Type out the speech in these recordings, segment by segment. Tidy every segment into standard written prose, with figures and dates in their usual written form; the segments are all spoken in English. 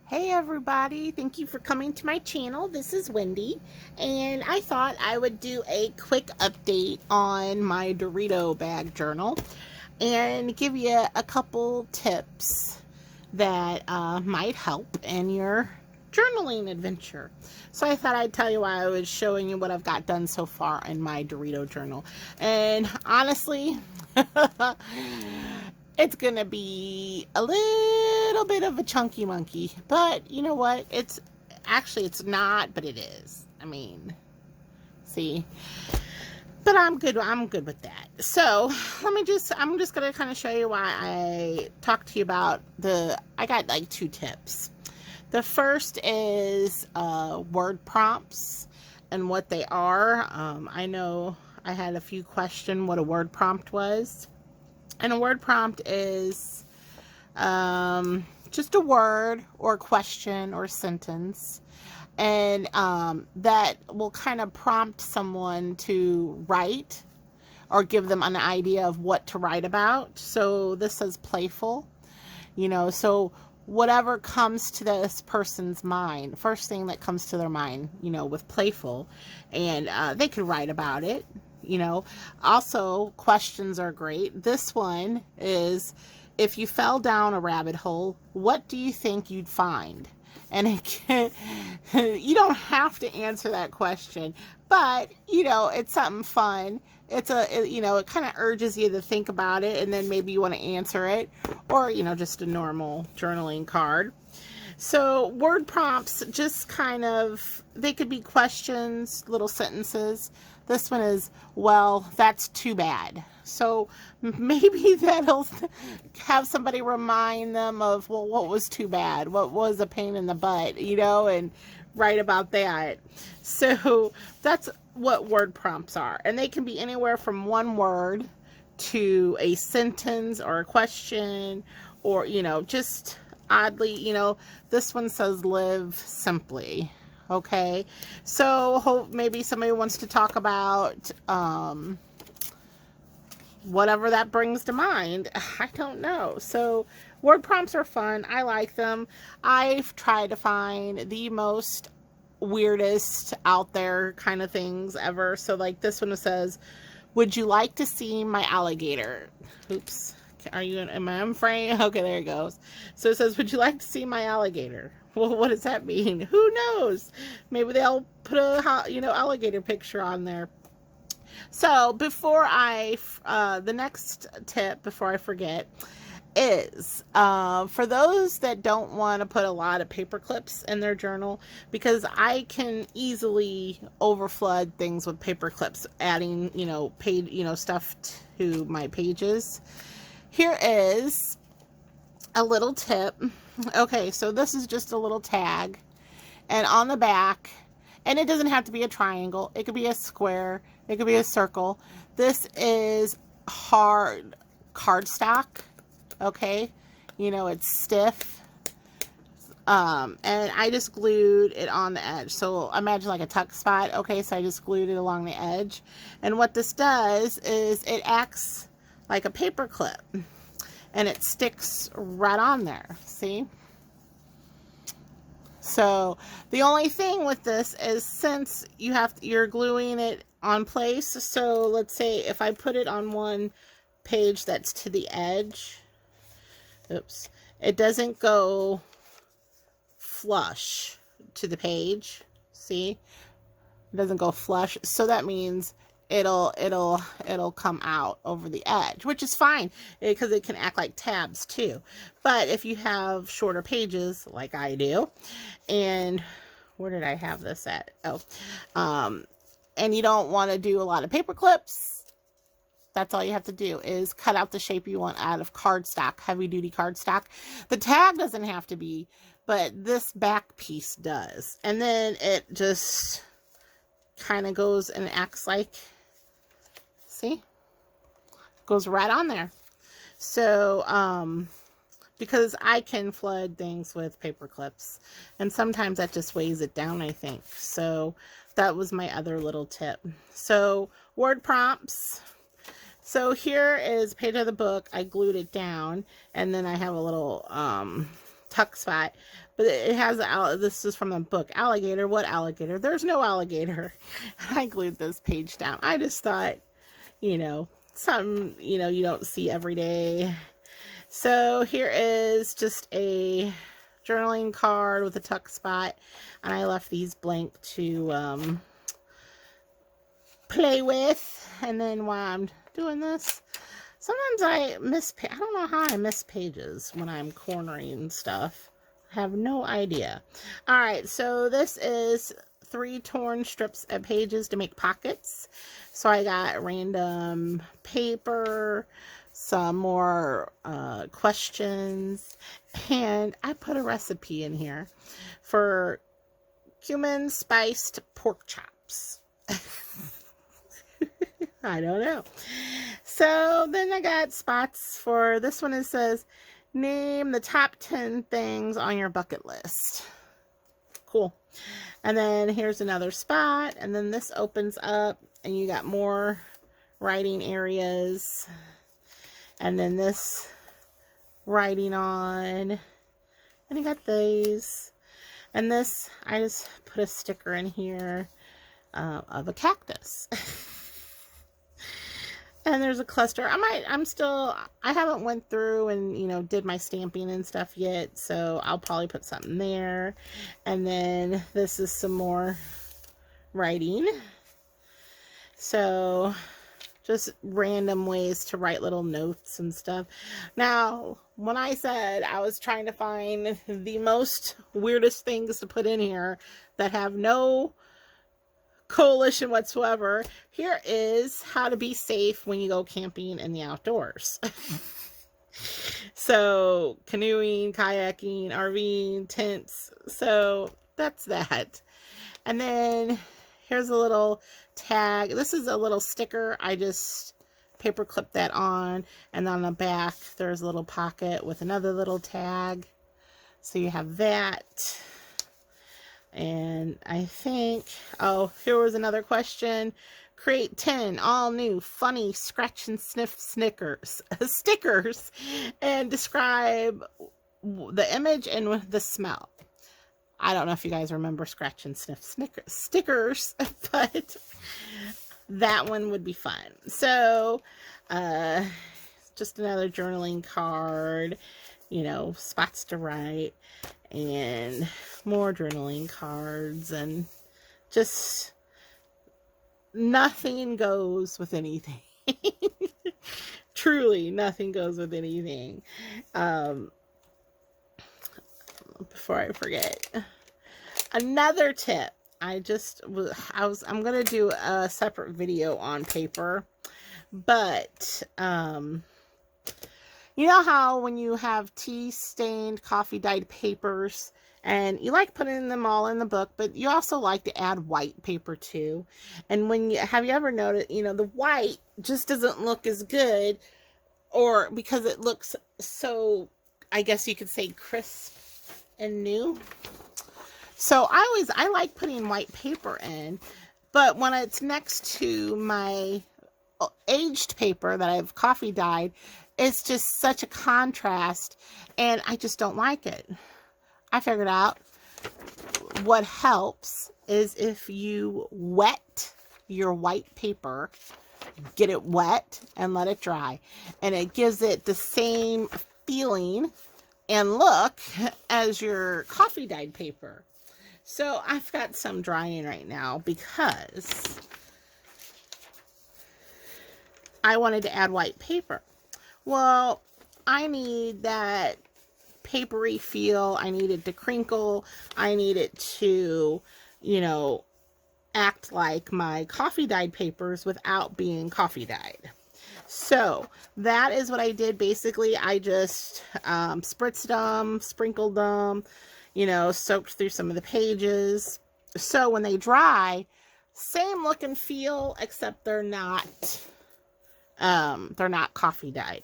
Hey everybody, thank you for coming to my channel. This is Wendy, and I thought I would do a quick update on my Dorito bag journal and give you a couple tips that might help in your journaling adventure. So I thought I'd tell you why I was showing you what I've got done so far in my Dorito journal. And honestly, it's gonna be a little bit of a chunky monkey, but you know what? It's not, but it is. I mean, see, but I'm good. I'm good with that. So I'm just gonna kind of show you why I talked to you about I got like two tips. The first is word prompts and what they are. I know I had a few questions what a word prompt was. And a word prompt is just a word or question or sentence. And that will kind of prompt someone to write or give them an idea of what to write about. So this says playful, so whatever comes to this person's mind, first thing that comes to their mind, with playful, and they could write about it. Also questions are great. This one is, if you fell down a rabbit hole, what do you think you'd find? And you don't have to answer that question, but it's something fun. It kind of urges you to think about it, and then maybe you want to answer it, or just a normal journaling card. So word prompts just they could be questions, little sentences. This one is, well, that's too bad. So maybe that'll have somebody remind them of, well, what was too bad? What was a pain in the butt, and write about that. So that's what word prompts are. And they can be anywhere from one word to a sentence or a question, or, just oddly, this one says live simply. Okay, so maybe somebody wants to talk about whatever that brings to mind. I don't know. So word prompts are fun. I like them. I've tried to find the most weirdest out there kind of things ever. So like this one says, would you like to see my alligator? Oops. Am I in frame? Okay, there it goes. So it says, would you like to see my alligator? Well, what does that mean? Who knows? Maybe they'll put a, alligator picture on there. So the next tip before I forget is for those that don't want to put a lot of paper clips in their journal, because I can easily overflood things with paper clips, adding stuff to my pages. Here is a little tip. Okay, so this is just a little tag, and on the back, and it doesn't have to be a triangle, it could be a square, it could be a circle. This is hard cardstock. Okay, it's stiff, and I just glued it on the edge. So imagine like a tuck spot. Okay, so I just glued it along the edge, and what this does is it acts like a paper clip, and it sticks right on there. See? So the only thing with this is, since you're gluing it on place, so let's say if I put it on one page that's to the edge, oops, it doesn't go flush to the page. See? It doesn't go flush. So that means it'll come out over the edge, which is fine because it can act like tabs too. But if you have shorter pages like I do, and where did I have this at? Oh, and you don't want to do a lot of paper clips, that's all you have to do is cut out the shape you want out of cardstock, heavy duty cardstock. The tag doesn't have to be, but this back piece does. And then it just kind of goes and acts like, see, goes right on there. So because I can flood things with paper clips, and sometimes that just weighs it down, I think. So that was my other little tip. So word prompts. So here is a page of the book. I glued it down, and then I have a little tuck spot. But it has, this is from the book, Alligator. What alligator? There's no alligator. I glued this page down. I just thought, you know, something, you know, you don't see every day. So here is just a journaling card with a tuck spot. And I left these blank to play with. And then while I'm doing this, sometimes I I don't know how I miss pages when I'm cornering stuff. I have no idea. All right, so this is 3 torn strips of pages to make pockets. So I got random paper, some more questions, and I put a recipe in here for cumin spiced pork chops. I don't know. So then I got spots for this one. It says, name the top 10 things on your bucket list. Cool. And then here's another spot. And then this opens up and you got more writing areas. And then this writing on. And you got these. And this, I just put a sticker in here of a cactus. And there's a cluster. I haven't went through and, you know, did my stamping and stuff yet. So I'll probably put something there. And then this is some more writing. So just random ways to write little notes and stuff. Now, when I said I was trying to find the most weirdest things to put in here that have no coalition whatsoever, here is how to be safe when you go camping in the outdoors. So canoeing, kayaking, RVing, tents. So that's that. And then here's a little tag. This is a little sticker. I just paper clipped that on, and on the back there's a little pocket with another little tag. So you have that. And I think, oh, here was another question. Create 10 all new funny scratch and sniff stickers and describe the image and the smell. I don't know if you guys remember scratch and sniff stickers, but that one would be fun. So, just another journaling card, you know, spots to write, and more journaling cards, and just nothing goes with anything. Truly, nothing goes with anything. Before I forget, another tip. I'm gonna do a separate video on paper, but you know how when you have tea stained, coffee dyed papers, and you like putting them all in the book, but you also like to add white paper too. And have you ever noticed, you know, the white just doesn't look as good, or because it looks so, I guess you could say, crisp and new. So I like putting white paper in, but when it's next to my aged paper that I've coffee dyed, it's just such a contrast, and I just don't like it. I figured out what helps is if you wet your white paper, get it wet and let it dry, and it gives it the same feeling and look as your coffee dyed paper. So I've got some drying right now because I wanted to add white paper. Well, I need that papery feel. I need it to crinkle. I need it to, you know, act like my coffee dyed papers without being coffee dyed. So that is what I did. Basically, I just spritzed them, sprinkled them, you know, soaked through some of the pages. So when they dry, same look and feel, except they're not coffee dyed.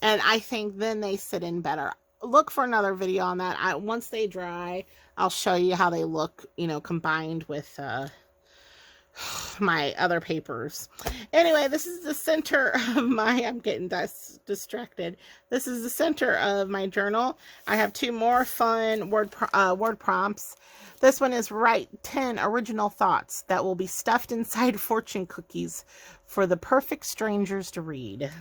And I think then they sit in better. Look for another video on that. Once they dry, I'll show you how they look, you know, combined with my other papers. Anyway, this is the center of my, I'm getting distracted. This is the center of my journal. I have 2 more fun word prompts. This one is write 10 original thoughts that will be stuffed inside fortune cookies for the perfect strangers to read.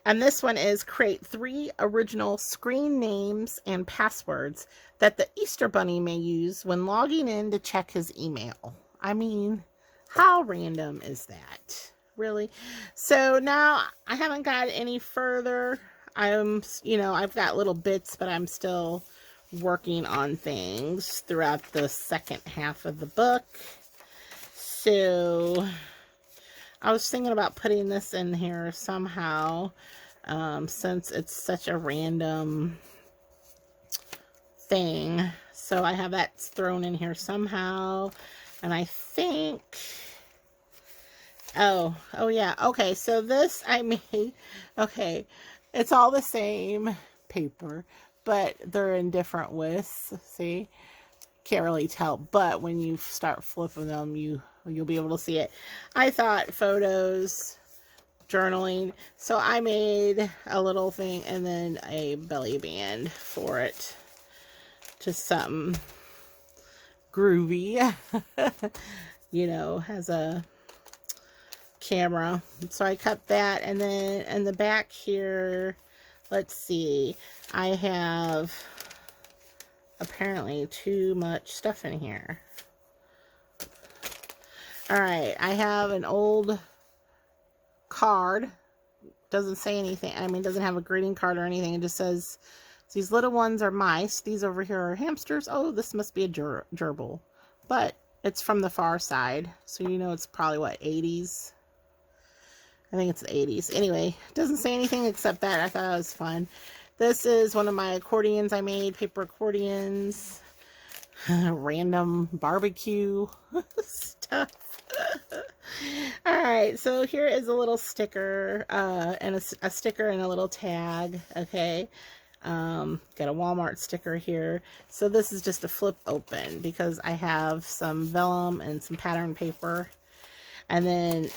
And this one is create 3 original screen names and passwords that the Easter Bunny may use when logging in to check his email. I mean, how random is that? Really? So now I haven't got any further. I've got little bits, but I'm still working on things throughout the second half of the book. So I was thinking about putting this in here somehow, since it's such a random thing. So I have that thrown in here somehow. And I think, oh yeah, okay, so this I made, okay, it's all the same paper, but they're in different widths, see? Can't really tell, but when you start flipping them, you'll be able to see it. I thought photos, journaling, so I made a little thing and then a belly band for it. Just something groovy. Has a camera. So I cut that, and then in the back here, let's see, I have apparently too much stuff in here. Alright, I have an old card. Doesn't say anything. I mean, doesn't have a greeting card or anything. It just says, these little ones are mice. These over here are hamsters. Oh, this must be a gerbil. But it's from the far side. So it's probably, what, 80s? I think it's the 80s. Anyway, it doesn't say anything except that. I thought that was fun. This is one of my accordions I made. Paper accordions. Random barbecue stuff. Alright, so here is a little sticker. And a sticker and a little tag. Okay. Got a Walmart sticker here. So this is just a flip open because I have some vellum and some pattern paper. And then,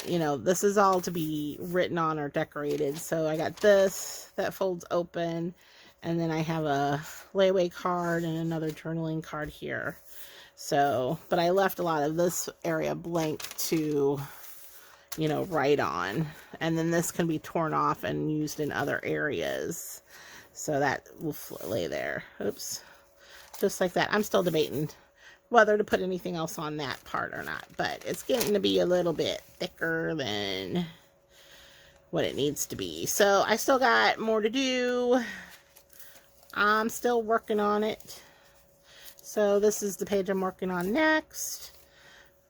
this is all to be written on or decorated. So I got this that folds open. And then I have a layaway card and another journaling card here. So, but I left a lot of this area blank to, write on. And then this can be torn off and used in other areas. So that will lay there. Oops. Just like that. I'm still debating whether to put anything else on that part or not. But it's getting to be a little bit thicker than what it needs to be. So I still got more to do. I'm still working on it. So this is the page I'm working on next.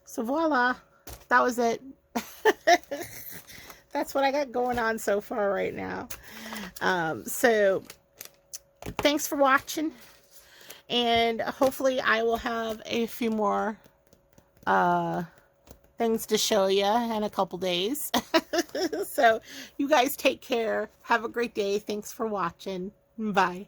So voila. That was it. That's what I got going on so far right now. So thanks for watching, and hopefully I will have a few more things to show you in a couple days. So you guys take care. Have a great day. Thanks for watching. Bye.